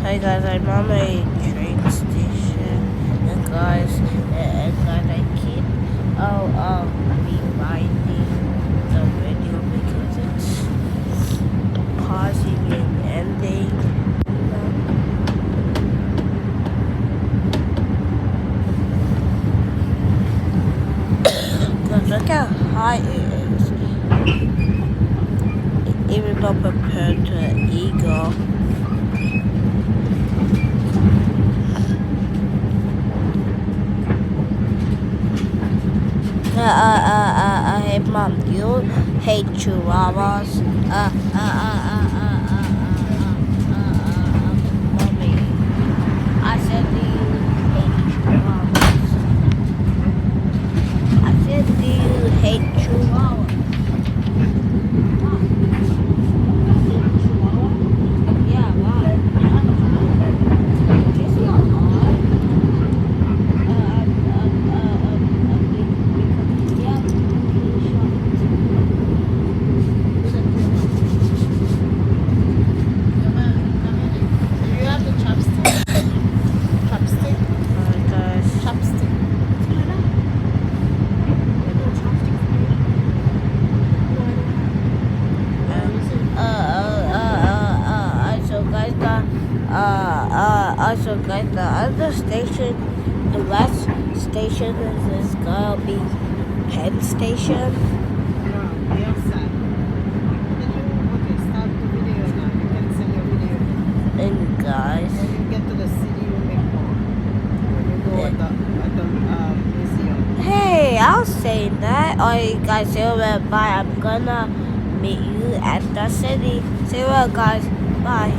Hi guys, I'm on a train station, and guys, I keep rewinding the video because it's pausing and ending. Cause look how high it is, even though compared to an eagle. Hey mom, do you hate chihuahuas? Mommy, I said do you hate chihuahuas? I said do you hate chihuahuas? Yeah, why? It's not hard. Also guys, the other station, the last station is gonna be Penn Station. No, the outside. Okay, stop the video now. You can send your video. And guys, When you get to the city, you make more. When you go at the museum. hey, I'll say that. Alright guys, say what, bye. I'm gonna meet you at the city. Say what guys, bye.